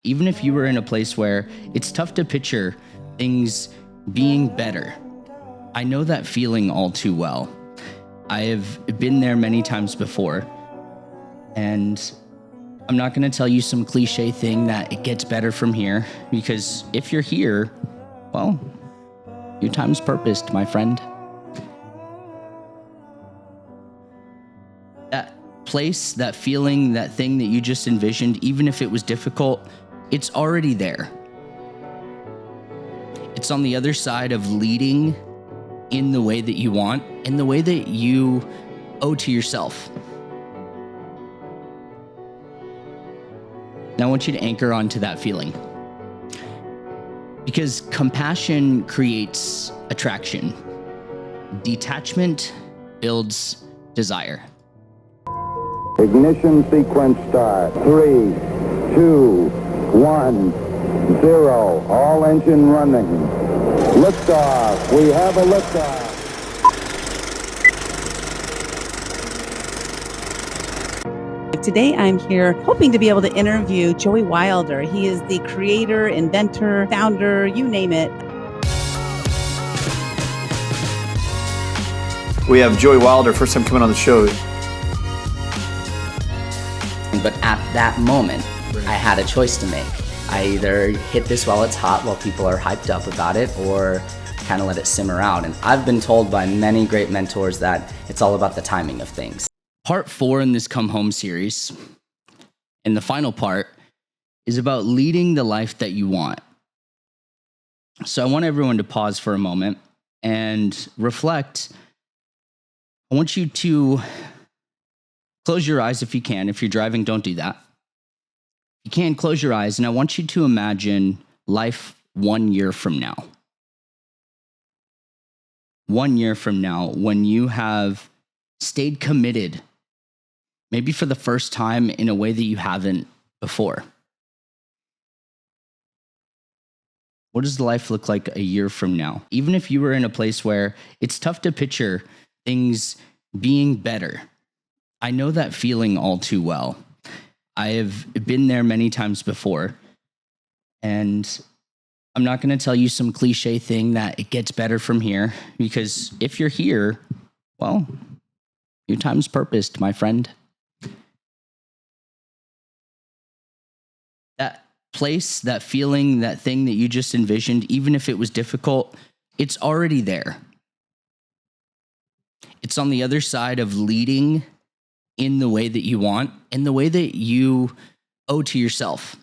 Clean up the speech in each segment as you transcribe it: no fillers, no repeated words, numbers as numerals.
Even if you were in a place where it's tough to picture things being better. I know that feeling all too well. I have been there many times before, and I'm not going to tell you some cliche thing that it gets better from here, because if you're here, well, your time's purposed, my friend. That place, that feeling, that thing that you just envisioned, even if it was difficult, it's already there. It's on the other side of leading in the way that you want, in the way that you owe to yourself. Now I want you to anchor onto that feeling, because compassion creates attraction. Detachment builds desire. Ignition sequence start. 3, 2, 1, 0. All engine running. Liftoff. We have a liftoff. Today I'm here hoping to be able to interview Joey Wilder. He is the creator, inventor, founder, you name it. We have Joey Wilder, first time coming on the show. But at that moment, I had a choice to make. I either hit this while it's hot, while people are hyped up about it, or kind of let it simmer out. And I've been told by many great mentors that it's all about the timing of things. Part 4 in this Come Home series, and the final part, is about leading the life that you want. So I want everyone to pause for a moment and reflect. I want you to close your eyes if you can. If you're driving, don't do that. You can close your eyes, and I want you to imagine life 1 year from now. 1 year from now, when you have stayed committed, maybe for the first time in a way that you haven't before. What does life look like a year from now? Even if you were in a place where it's tough to picture things being better. I know that feeling all too well. I have been there many times before, and I'm not going to tell you some cliche thing that it gets better from here, because if you're here, well, your time's purposed, my friend. That place, that feeling, that thing that you just envisioned, even if it was difficult, it's already there. It's on the other side of leading in the way that you want, in the way that you owe to yourself.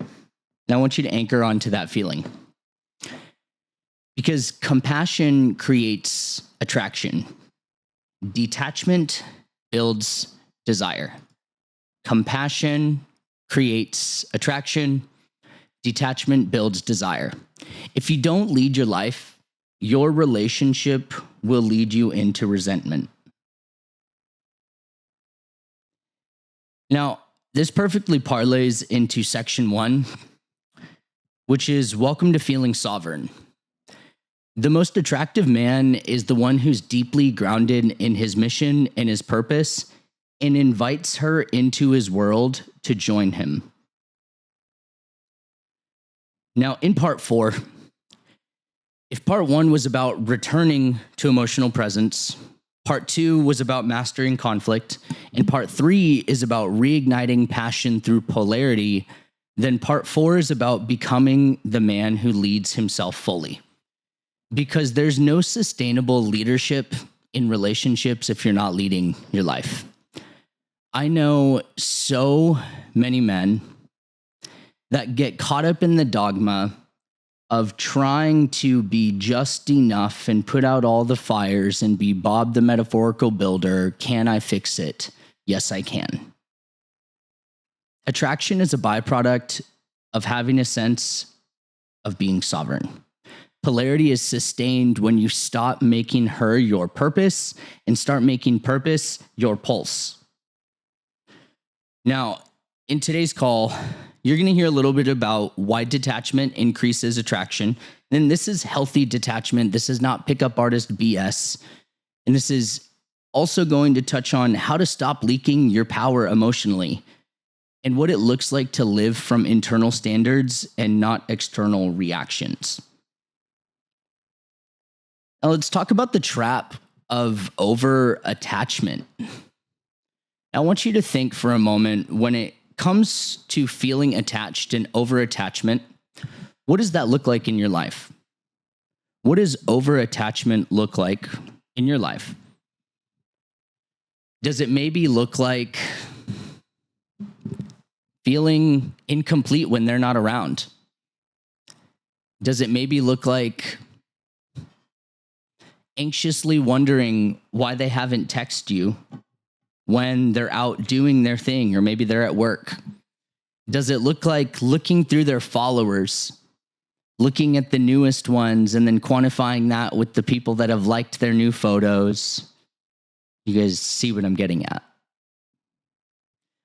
Now I want you to anchor onto that feeling, because compassion creates attraction. Detachment builds desire. Compassion creates attraction. Detachment builds desire. If you don't lead your life, your relationship will lead you into resentment. Now, this perfectly parlays into section 1, which is welcome to feeling sovereign. The most attractive man is the one who's deeply grounded in his mission and his purpose and invites her into his world to join him. Now, in part 4, if part 1 was about returning to emotional presence, part 2 was about mastering conflict, and part 3 is about reigniting passion through polarity, then part 4 is about becoming the man who leads himself fully. Because there's no sustainable leadership in relationships if you're not leading your life. I know so many men that get caught up in the dogma of trying to be just enough and put out all the fires and be Bob the metaphorical builder. Can I fix it? Yes, I can. Attraction is a byproduct of having a sense of being sovereign. Polarity is sustained when you stop making her your purpose and start making purpose your pulse. Now, in today's call, you're going to hear a little bit about why detachment increases attraction. Then this is healthy detachment. This is not pickup artist BS. And this is also going to touch on how to stop leaking your power emotionally and what it looks like to live from internal standards and not external reactions. Now let's talk about the trap of over-attachment. I want you to think for a moment, when it comes to feeling attached and over-attachment, what does that look like in your life? What does over-attachment look like in your life? Does it maybe look like feeling incomplete when they're not around? Does it maybe look like anxiously wondering why they haven't texted you when they're out doing their thing, or maybe they're at work? Does it look like looking through their followers, looking at the newest ones, and then quantifying that with the people that have liked their new photos? You guys see what I'm getting at?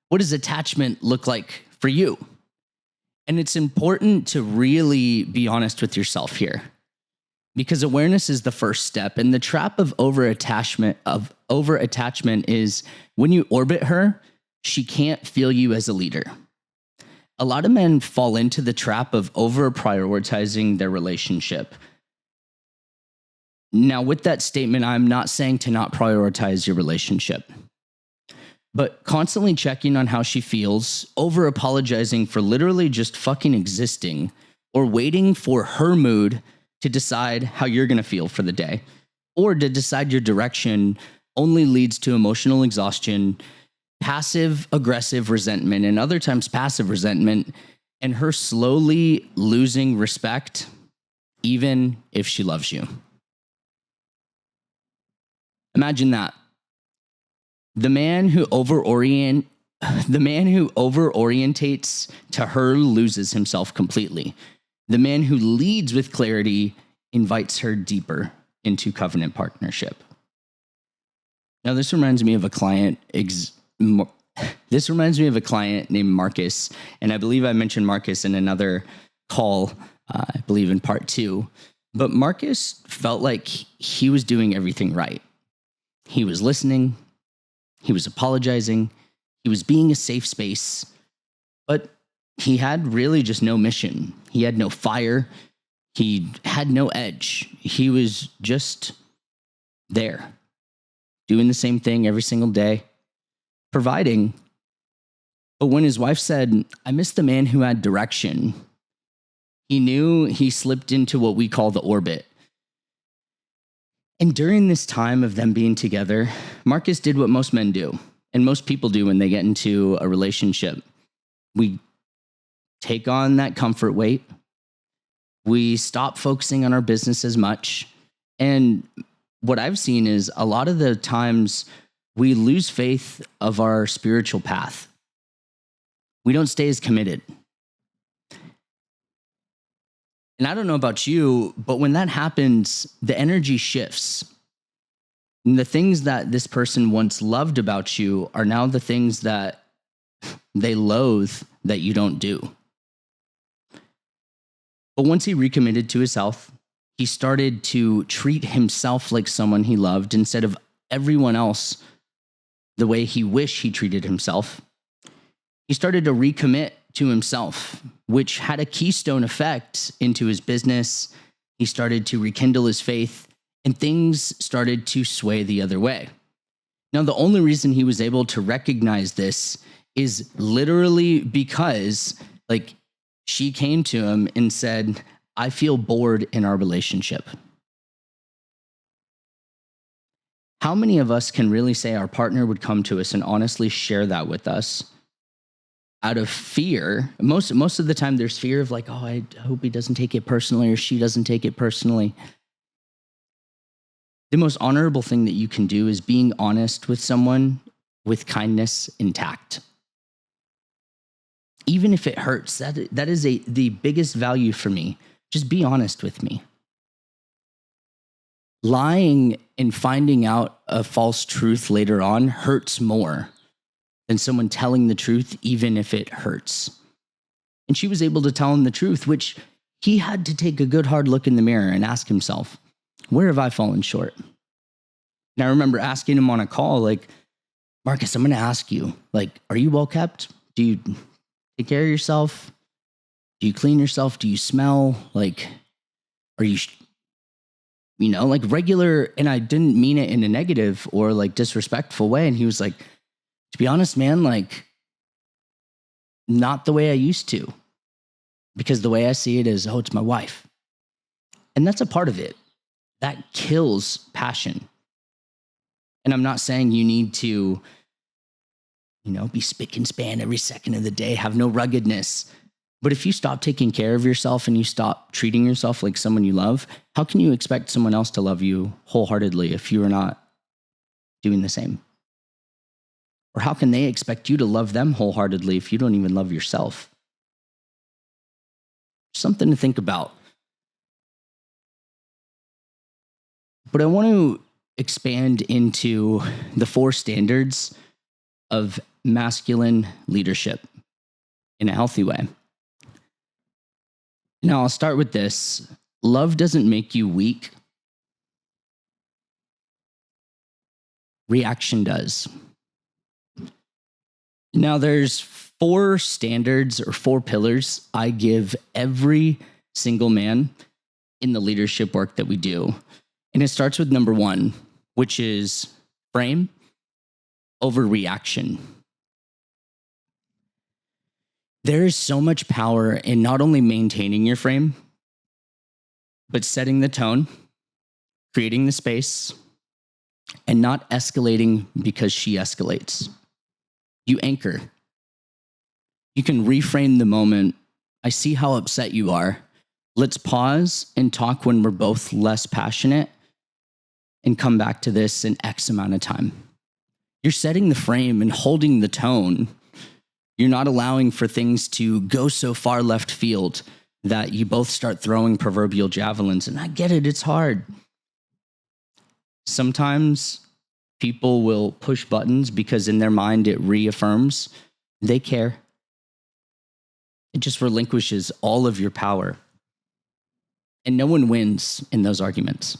What does attachment look like for you? And it's important to really be honest with yourself here, because awareness is the first step. And the trap of over-attachment is when you orbit her, she can't feel you as a leader. A lot of men fall into the trap of over-prioritizing their relationship. Now, with that statement, I'm not saying to not prioritize your relationship, but constantly checking on how she feels, over-apologizing for literally just fucking existing, or waiting for her mood to decide how you're going to feel for the day, or to decide your direction, only leads to emotional exhaustion, passive aggressive resentment, and other times passive resentment, and her slowly losing respect, even if she loves you. Imagine that. The man who over-orientates to her loses himself completely. The man who leads with clarity invites her deeper into covenant partnership. Now, this reminds me of a client named Marcus, and I believe I mentioned Marcus in another call, I believe in part 2. But Marcus felt like he was doing everything right. He was listening, he was apologizing, he was being a safe space, but he had really just no mission. He had no fire. He had no edge. He was just there, doing the same thing every single day, providing. But when his wife said, "I miss the man who had direction," he knew he slipped into what we call the orbit. And during this time of them being together, Marcus did what most men do, and most people do when they get into a relationship. We take on that comfort weight. We stop focusing on our business as much. And what I've seen is a lot of the times we lose faith of our spiritual path. We don't stay as committed. And I don't know about you, but when that happens, the energy shifts. And the things that this person once loved about you are now the things that they loathe that you don't do. But once he recommitted to his health, he started to treat himself like someone he loved instead of everyone else the way he wished he treated himself. He started to recommit to himself, which had a keystone effect into his business. He started to rekindle his faith, and things started to sway the other way. Now, the only reason he was able to recognize this is literally because, she came to him and said, "I feel bored in our relationship." How many of us can really say our partner would come to us and honestly share that with us out of fear? Most of the time there's fear of I hope he doesn't take it personally or she doesn't take it personally. The most honorable thing that you can do is being honest with someone with kindness intact. Even if it hurts, that is the biggest value for me. Just be honest with me. Lying and finding out a false truth later on hurts more than someone telling the truth, even if it hurts. And she was able to tell him the truth, which he had to take a good hard look in the mirror and ask himself, where have I fallen short? And I remember asking him on a call, Marcus, I'm going to ask you, are you well kept? Do take care of yourself? Do you clean yourself? Do you smell? Like, are you, like regular? And I didn't mean it in a negative or like disrespectful way. And he was like, to be honest, man, like, not the way I used to. Because the way I see it is, oh, it's my wife. And that's a part of it. That kills passion. And I'm not saying you need to, be spick and span every second of the day, have no ruggedness. But if you stop taking care of yourself and you stop treating yourself like someone you love, how can you expect someone else to love you wholeheartedly if you are not doing the same? Or how can they expect you to love them wholeheartedly if you don't even love yourself? Something to think about. But I want to expand into the 4 standards of masculine leadership in a healthy way. Now, I'll start with this. Love doesn't make you weak. Reaction does. Now, there's 4 standards or 4 pillars I give every single man in the leadership work that we do. And it starts with number 1, which is frame over reaction. There is so much power in not only maintaining your frame, but setting the tone, creating the space, and not escalating because she escalates. You anchor. You can reframe the moment. I see how upset you are. Let's pause and talk when we're both less passionate and come back to this in X amount of time. You're setting the frame and holding the tone. You're not allowing for things to go so far left field that you both start throwing proverbial javelins. And I get it, it's hard. Sometimes people will push buttons because in their mind it reaffirms they care. It just relinquishes all of your power. And no one wins in those arguments.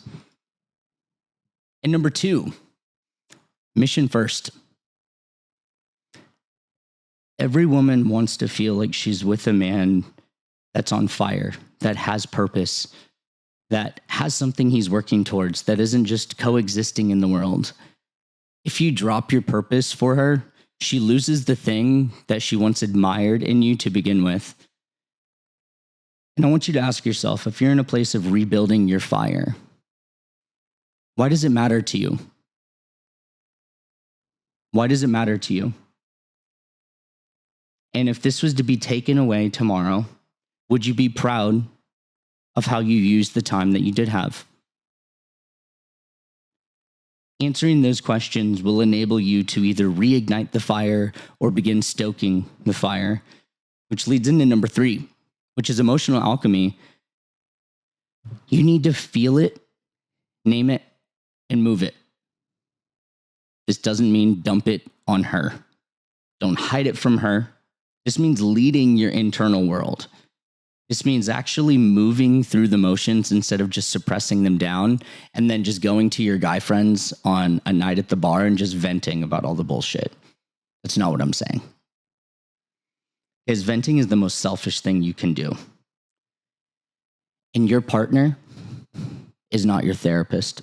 And number 2, mission first. Every woman wants to feel like she's with a man that's on fire, that has purpose, that has something he's working towards, that isn't just coexisting in the world. If you drop your purpose for her, she loses the thing that she once admired in you to begin with. And I want you to ask yourself, if you're in a place of rebuilding your fire, why does it matter to you? Why does it matter to you? And if this was to be taken away tomorrow, would you be proud of how you used the time that you did have? Answering those questions will enable you to either reignite the fire or begin stoking the fire, which leads into number 3, which is emotional alchemy. You need to feel it, name it, and move it. This doesn't mean dump it on her. Don't hide it from her. This means leading your internal world. This means actually moving through the motions instead of just suppressing them down and then just going to your guy friends on a night at the bar and just venting about all the bullshit. That's not what I'm saying. Because venting is the most selfish thing you can do. And your partner is not your therapist.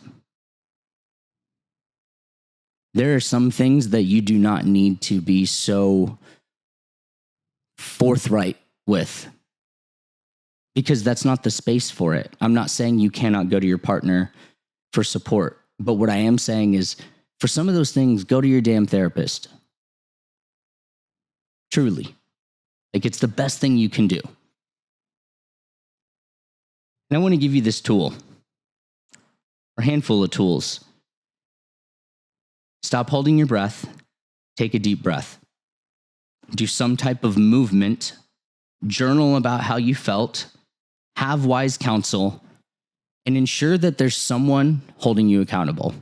There are some things that you do not need to be so forthright with, because that's not the space for it. I'm not saying you cannot go to your partner for support, but what I am saying is for some of those things, go to your damn therapist. Truly. Like, it's the best thing you can do. And I want to give you this tool, or a handful of tools. Stop holding your breath. Take a deep breath. Do some type of movement. Journal about how you felt. Have wise counsel. And ensure that there's someone holding you accountable.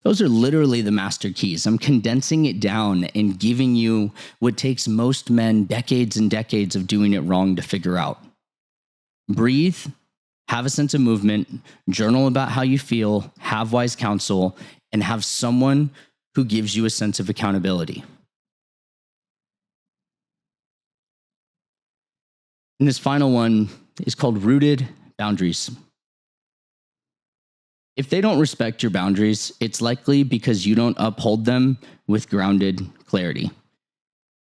Those are literally the master keys. I'm condensing it down and giving you what takes most men decades and decades of doing it wrong to figure out. Breathe. Have a sense of movement. Journal about how you feel. Have wise counsel. And have someone who gives you a sense of accountability. And this final one is called rooted boundaries. If they don't respect your boundaries, it's likely because you don't uphold them with grounded clarity.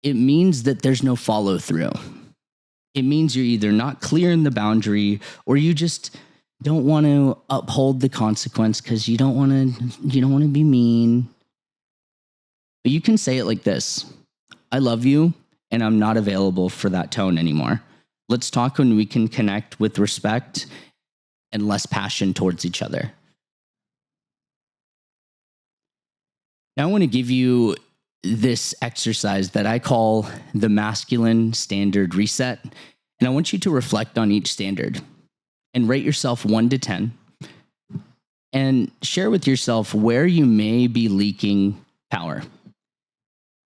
It means that there's no follow through. It means you're either not clear in the boundary or you just don't want to uphold the consequence because you don't want to be mean. But you can say it like this: I love you and I'm not available for that tone anymore. Let's talk when we can connect with respect and less passion towards each other. Now I want to give you this exercise that I call the masculine standard reset. And I want you to reflect on each standard and rate yourself 1 to 10 and share with yourself where you may be leaking power.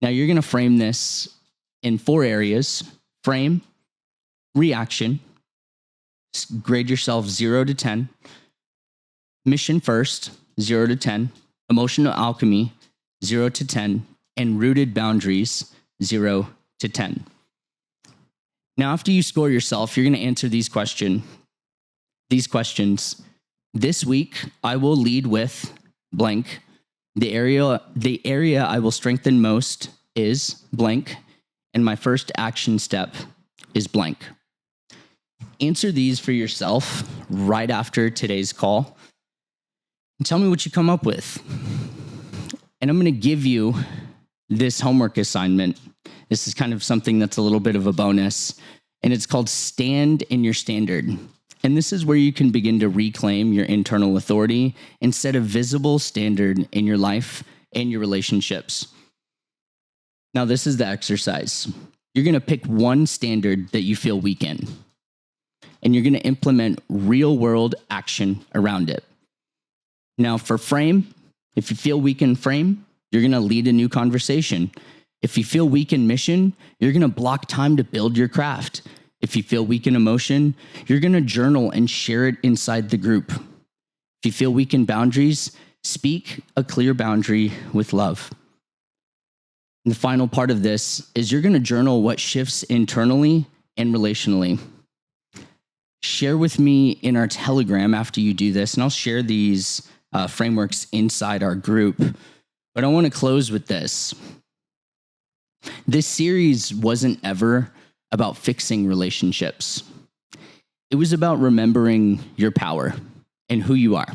Now you're going to frame this in 4 areas: frame, reaction, grade yourself 0 to 10, mission first, 0 to 10, emotional alchemy, 0 to 10, and rooted boundaries, 0 to 10. Now, after you score yourself, you're going to answer these questions. This week, I will lead with blank. The area I will strengthen most is blank, and my first action step is blank. Answer these for yourself right after today's call, and tell me what you come up with. And I'm going to give you this homework assignment. This is kind of something that's a little bit of a bonus, and it's called Stand in Your Standard. And this is where you can begin to reclaim your internal authority and set a visible standard in your life and your relationships. Now, this is the exercise. You're going to pick one standard that you feel weak in, and you're going to implement real-world action around it. Now, for frame, if you feel weak in frame, you're going to lead a new conversation. If you feel weak in mission, you're going to block time to build your craft. If you feel weak in emotion, you're going to journal and share it inside the group. If you feel weak in boundaries, speak a clear boundary with love. And the final part of this is you're going to journal what shifts internally and relationally. Share with me in our Telegram after you do this, and I'll share these frameworks inside our group. But I want to close with this. This series wasn't ever about fixing relationships. It was about remembering your power and who you are.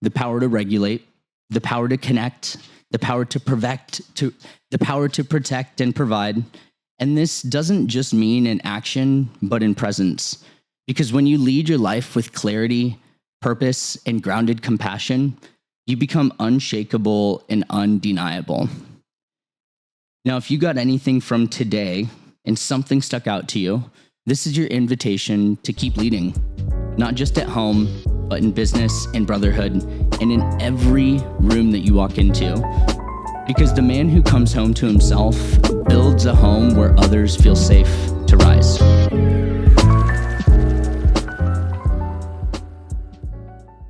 The power to regulate, the power to connect, the power to the power to protect and provide. And this doesn't just mean in action, but in presence. Because when you lead your life with clarity, purpose, and grounded compassion, you become unshakable and undeniable. Now, if you got anything from today and something stuck out to you, this is your invitation to keep leading, not just at home, but in business and brotherhood and in every room that you walk into. Because the man who comes home to himself builds a home where others feel safe to rise.